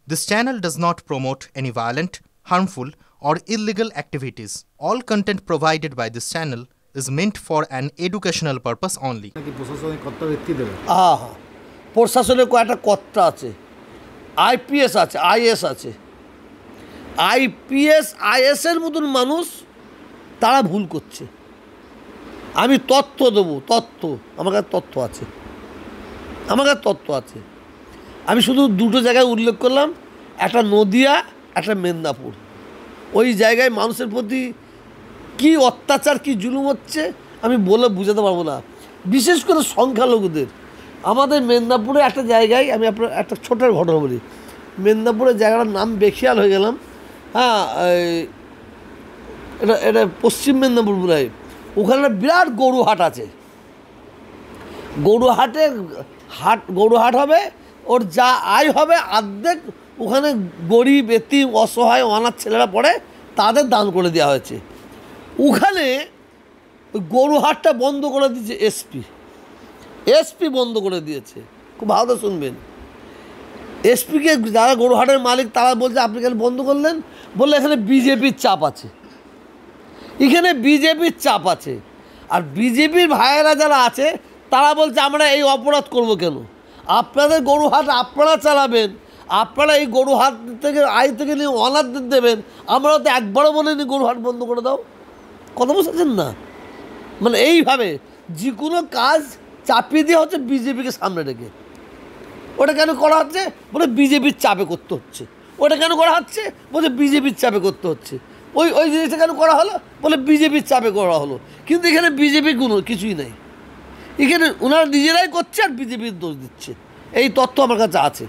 This channel does not promote any violent, harmful, or illegal activities. All content provided by this channel is meant for an educational purpose only. প্রশাসনের কয়েকটা কর্তা আছে, IPS আছে, is আছে। IPS আইএসের মতন মানুষ তারা ভুল করছে। আমি তথ্য দেবো, তথ্য আমার কাছে তথ্য আছে, আমার কাছে তথ্য আছে। আমি শুধু দুটো জায়গায় উল্লেখ করলাম, একটা নদিয়া, একটা মেদিনীপুর। ওই জায়গায় মানুষের প্রতি কী অত্যাচার, কী জুলুম হচ্ছে আমি বলে বুঝাতে পারবো না। বিশেষ করে সংখ্যালঘুদের। আমাদের মেদিনীপুরে একটা জায়গায়, আমি আপনার একটা ছোট ঘটনা বলি। মেদিনীপুরের জায়গাটার নাম বেখিয়াল হয়ে গেলাম। হ্যাঁ, এটা এটা পশ্চিম মেদিনীপুর বলে। ওখানে বিরাট গরু হাট আছে। গরু হাট হবে, ওর যা আয় হবে অর্ধেক ওখানে গরিব, এতিম, অসহায়, অনাথ ছেলেরা পড়ে, তাদের দান করে দেওয়া হয়েছে। ওখানে গরু হাটটা বন্ধ করে দিয়েছে এসপি বন্ধ করে দিয়েছে। খুব ভালো শুনবেন। এসপিকে যারা গরু হাটের মালিক তারা বলছে আপনি কেন বন্ধ করলেন? বললে এখানে বিজেপির চাপ আছে, এখানে বিজেপির চাপ আছে। আর বিজেপির ভাইয়েরা যারা আছে তারা বলছে আমরা এই অপরাধ করব কেন? আপনাদের গরু হাট আপনারা চালাবেন, আপনারা এই গরু হাট থেকে আয় থেকে নিয়ে অনাথদের দেবেন। আমরা তো একবারও বলিনি গরু হাট বন্ধ করে দাও। কথা বুঝতেছেন না? মানে এইভাবে যে কোনো কাজ চাপিয়ে দেওয়া হচ্ছে বিজেপিকে সামনে রেখে। ওটা কেন করা হচ্ছে? বলে বিজেপির চাপে করতে হচ্ছে। ওটা কেন করা হচ্ছে? বলে বিজেপির চাপে করতে হচ্ছে। ওই জিনিসটা কেন করা হলো? বলে বিজেপির চাপে করা হলো। কিন্তু এখানে বিজেপির কোনো কিছুই নেই। এখানে ওনারা নিজেরাই করছে আর বিজেপির দোষ দিচ্ছে। এই তথ্য আমার কাছে আছে।